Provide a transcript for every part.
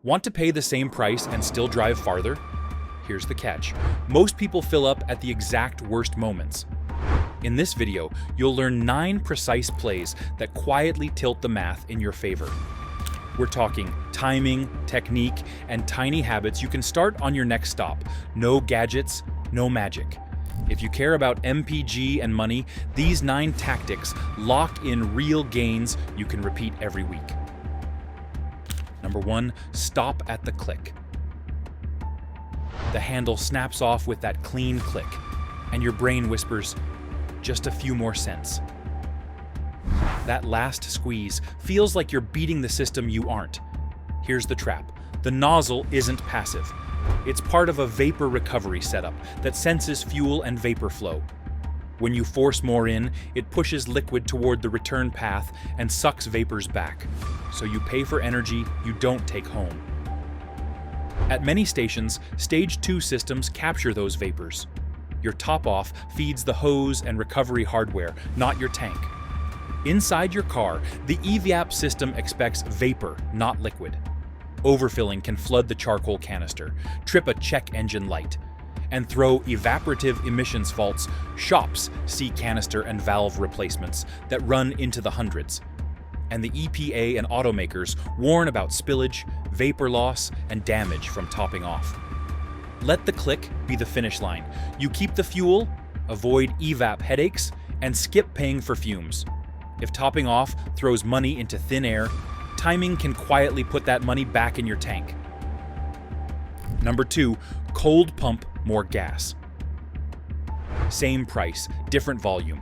Want to pay the same price and still drive farther? Here's the catch. Most people fill up at the exact worst moments. In this video, you'll learn 9 precise plays that quietly tilt the math in your favor. We're talking timing, technique, and tiny habits you can start on your next stop. No gadgets, no magic. If you care about MPG and money, these 9 tactics lock in real gains you can repeat every week. Number 1, stop at the click. The handle snaps off with that clean click, and your brain whispers, just a few more cents. That last squeeze feels like you're beating the system you aren't. Here's the trap. The nozzle isn't passive. It's part of a vapor recovery setup that senses fuel and vapor flow. When you force more in, it pushes liquid toward the return path and sucks vapors back. So you pay for energy you don't take home. At many stations, Stage 2 systems capture those vapors. Your top-off feeds the hose and recovery hardware, not your tank. Inside your car, the EVAP system expects vapor, not liquid. Overfilling can flood the charcoal canister, trip a check engine light, and throw evaporative emissions faults. Shops see canister and valve replacements that run into the hundreds. And the EPA and automakers warn about spillage, vapor loss, and damage from topping off. Let the click be the finish line. You keep the fuel, avoid EVAP headaches, and skip paying for fumes. If topping off throws money into thin air, timing can quietly put that money back in your tank. Number 2, cold pump more gas. Same price, different volume.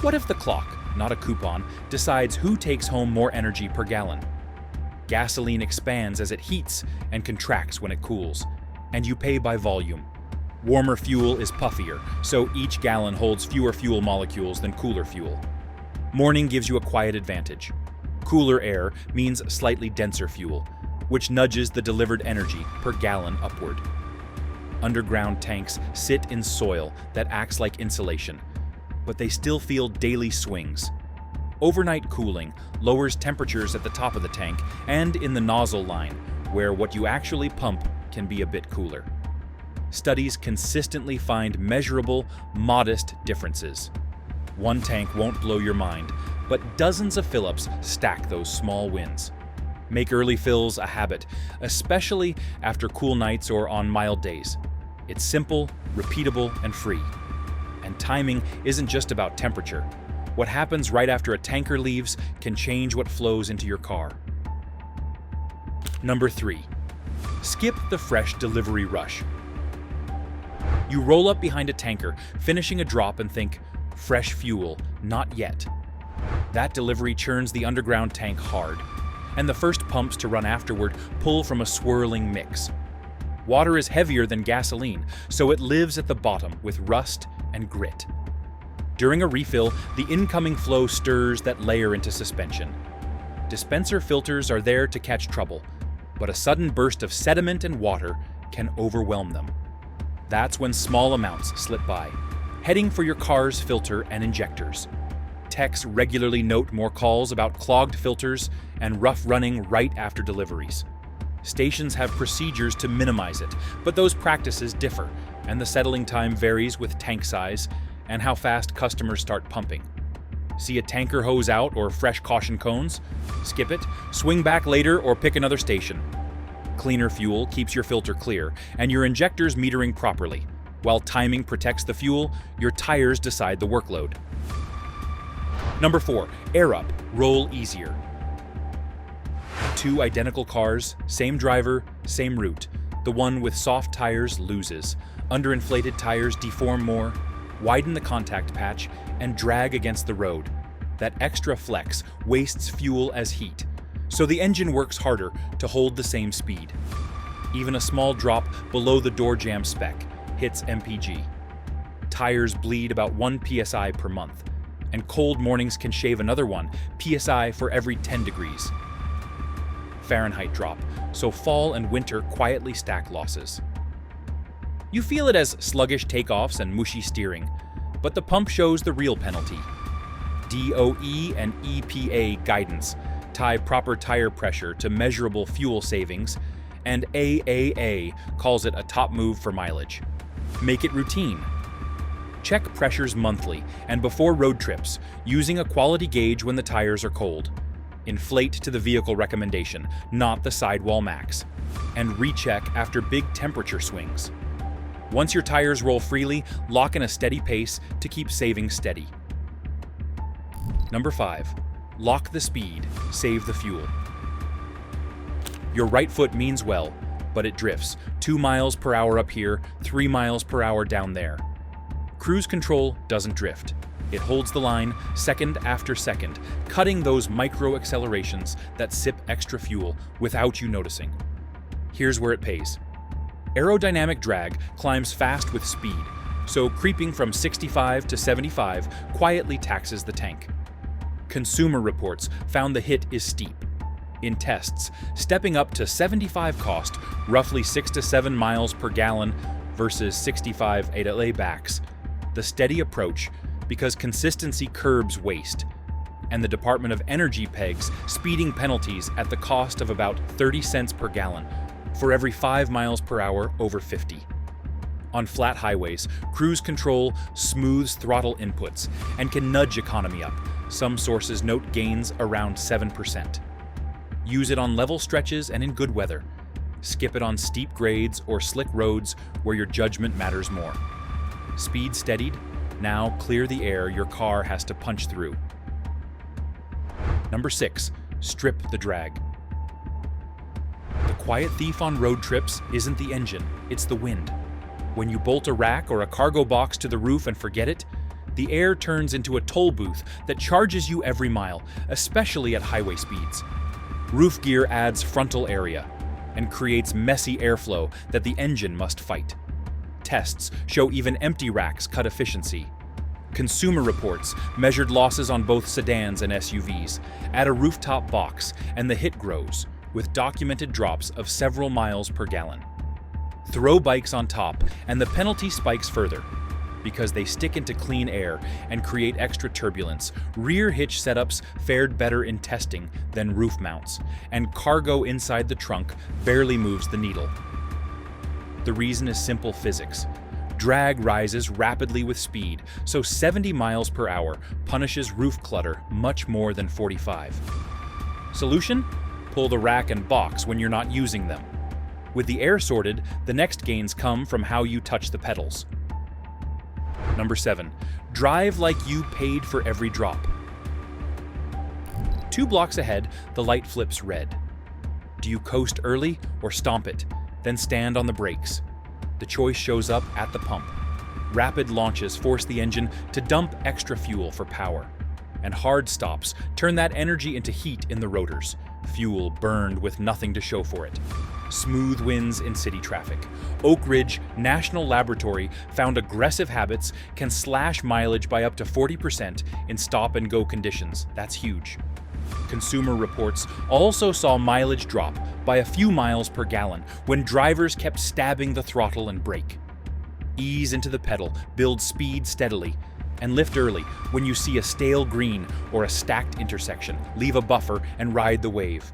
What if the clock, not a coupon, decides who takes home more energy per gallon? Gasoline expands as it heats and contracts when it cools, and you pay by volume. Warmer fuel is puffier, so each gallon holds fewer fuel molecules than cooler fuel. Morning gives you a quiet advantage. Cooler air means slightly denser fuel, which nudges the delivered energy per gallon upward. Underground tanks sit in soil that acts like insulation, but they still feel daily swings. Overnight cooling lowers temperatures at the top of the tank and in the nozzle line, where what you actually pump can be a bit cooler. Studies consistently find measurable, modest differences. One tank won't blow your mind, but dozens of fill-ups stack those small wins. Make early fills a habit, especially after cool nights or on mild days. It's simple, repeatable, and free. And timing isn't just about temperature. What happens right after a tanker leaves can change what flows into your car. Number 3, skip the fresh delivery rush. You roll up behind a tanker, finishing a drop, and think, fresh fuel, not yet. That delivery churns the underground tank hard, and the first pumps to run afterward pull from a swirling mix. Water is heavier than gasoline, so it lives at the bottom with rust and grit. During a refill, the incoming flow stirs that layer into suspension. Dispenser filters are there to catch trouble, but a sudden burst of sediment and water can overwhelm them. That's when small amounts slip by, heading for your car's filter and injectors. Techs regularly note more calls about clogged filters and rough running right after deliveries. Stations have procedures to minimize it, but those practices differ, and the settling time varies with tank size and how fast customers start pumping. See a tanker hose out or fresh caution cones? Skip it, swing back later, or pick another station. Cleaner fuel keeps your filter clear and your injectors metering properly. While timing protects the fuel, your tires decide the workload. Number 4, air up, roll easier. 2 identical cars, same driver, same route. The one with soft tires loses. Underinflated tires deform more, widen the contact patch, and drag against the road. That extra flex wastes fuel as heat, so the engine works harder to hold the same speed. Even a small drop below the door jamb spec hits MPG. Tires bleed about 1 psi per month, and cold mornings can shave another 1 psi for every 10 degrees. Fahrenheit drop, so fall and winter quietly stack losses. You feel it as sluggish takeoffs and mushy steering, but the pump shows the real penalty. DOE and EPA guidance tie proper tire pressure to measurable fuel savings and AAA calls it a top move for mileage. Make it routine. Check pressures monthly and before road trips, using a quality gauge when the tires are cold. Inflate to the vehicle recommendation, not the sidewall max. And recheck after big temperature swings. Once your tires roll freely, lock in a steady pace to keep saving steady. Number 5. Lock the speed, save the fuel. Your right foot means well, but it drifts. 2 miles per hour up here, 3 miles per hour down there. Cruise control doesn't drift. It holds the line second after second, cutting those micro accelerations that sip extra fuel without you noticing. Here's where it pays. Aerodynamic drag climbs fast with speed, so creeping from 65 to 75 quietly taxes the tank. Consumer reports found the hit is steep. In tests, stepping up to 75 cost roughly 6 to 7 miles per gallon versus 65 at laybacks. The steady approach because consistency curbs waste, and the Department of Energy pegs speeding penalties at the cost of about 30 cents per gallon for every 5 miles per hour over 50. On flat highways, cruise control smooths throttle inputs and can nudge economy up. Some sources note gains around 7%. Use it on level stretches and in good weather. Skip it on steep grades or slick roads where your judgment matters more. Speed steadied, now clear the air your car has to punch through. Number 6. Strip the drag. The quiet thief on road trips isn't the engine, it's the wind. When you bolt a rack or a cargo box to the roof and forget it, the air turns into a toll booth that charges you every mile, especially at highway speeds. Roof gear adds frontal area and creates messy airflow that the engine must fight. Tests show even empty racks cut efficiency. Consumer reports measured losses on both sedans and SUVs. Add a rooftop box and the hit grows, with documented drops of several miles per gallon. Throw bikes on top and the penalty spikes further. Because they stick into clean air and create extra turbulence, rear hitch setups fared better in testing than roof mounts, and cargo inside the trunk barely moves the needle. The reason is simple physics. Drag rises rapidly with speed, so 70 miles per hour punishes roof clutter much more than 45. Solution? Pull the rack and box when you're not using them. With the air sorted, the next gains come from how you touch the pedals. Number 7. Drive like you paid for every drop. 2 blocks ahead, the light flips red. Do you coast early or stomp it, then stand on the brakes? The choice shows up at the pump. Rapid launches force the engine to dump extra fuel for power, and hard stops turn that energy into heat in the rotors, fuel burned with nothing to show for it. Smooth winds in city traffic. Oak Ridge National Laboratory found aggressive habits can slash mileage by up to 40% in stop-and-go conditions. That's huge. Consumer reports also saw mileage drop by a few miles per gallon when drivers kept stabbing the throttle and brake. Ease into the pedal, build speed steadily, and lift early when you see a stale green or a stacked intersection. Leave a buffer and ride the wave.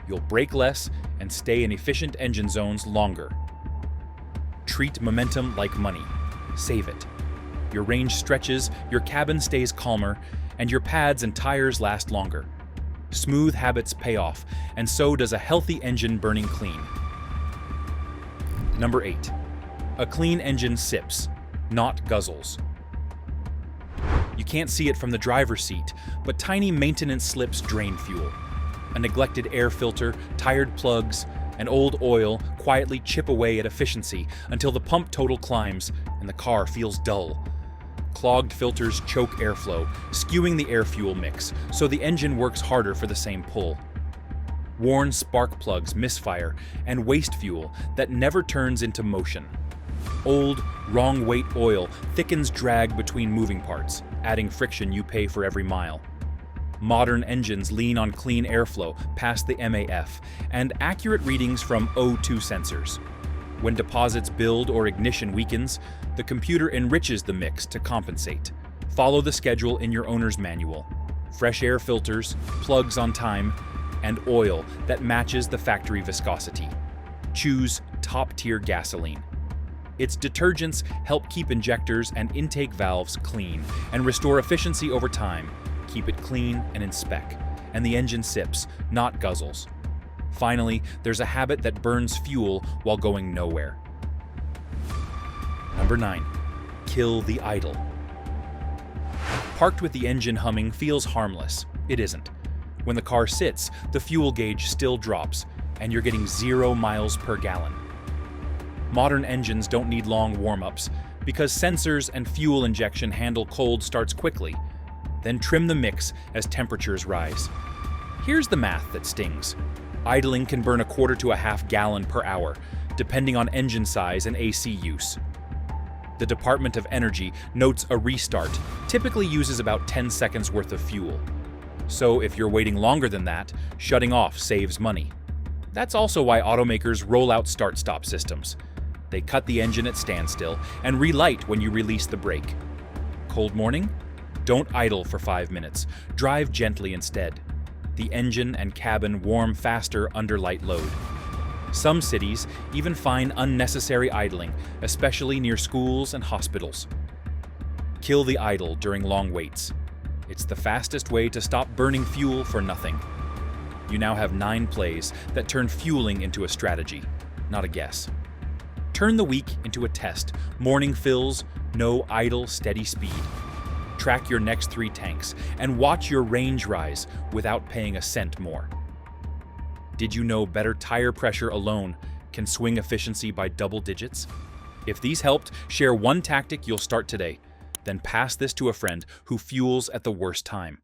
You'll brake less and stay in efficient engine zones longer. Treat momentum like money. Save it. Your range stretches, your cabin stays calmer, and your pads and tires last longer. Smooth habits pay off, and so does a healthy engine burning clean. Number 8. A clean engine sips, not guzzles. You can't see it from the driver's seat, but tiny maintenance slips drain fuel. A neglected air filter, tired plugs, and old oil quietly chip away at efficiency until the pump total climbs and the car feels dull. Clogged filters choke airflow, skewing the air-fuel mix, so the engine works harder for the same pull. Worn spark plugs misfire and waste fuel that never turns into motion. Old, wrong-weight oil thickens drag between moving parts, adding friction you pay for every mile. Modern engines lean on clean airflow past the MAF and accurate readings from O2 sensors. When deposits build or ignition weakens, the computer enriches the mix to compensate. Follow the schedule in your owner's manual. Fresh air filters, plugs on time, and oil that matches the factory viscosity. choose top-tier gasoline. Its detergents help keep injectors and intake valves clean and restore efficiency over time. Keep it clean and in spec, and the engine sips, not guzzles. Finally, there's a habit that burns fuel while going nowhere. Number 9. Kill the idle. Parked with the engine humming feels harmless. It isn't. When the car sits, the fuel gauge still drops, and you're getting 0 miles per gallon. Modern engines don't need long warm-ups because sensors and fuel injection handle cold starts quickly. Then trim the mix as temperatures rise. Here's the math that stings. Idling can burn 1/4 to 1/2 gallon per hour, depending on engine size and AC use. The Department of Energy notes a restart typically uses about 10 seconds worth of fuel. So if you're waiting longer than that, shutting off saves money. That's also why automakers roll out start-stop systems. They cut the engine at standstill and relight when you release the brake. Cold morning? Don't idle for 5 minutes. Drive gently instead. The engine and cabin warm faster under light load. Some cities even fine unnecessary idling, especially near schools and hospitals. Kill the idle during long waits. It's the fastest way to stop burning fuel for nothing. You now have 9 plays that turn fueling into a strategy, not a guess. Turn the week into a test. Morning fills, no idle, steady speed. Track your next 3 tanks and watch your range rise without paying a cent more. Did you know better tire pressure alone can swing efficiency by double digits? If these helped, share one tactic you'll start today. Then pass this to a friend who fuels at the worst time.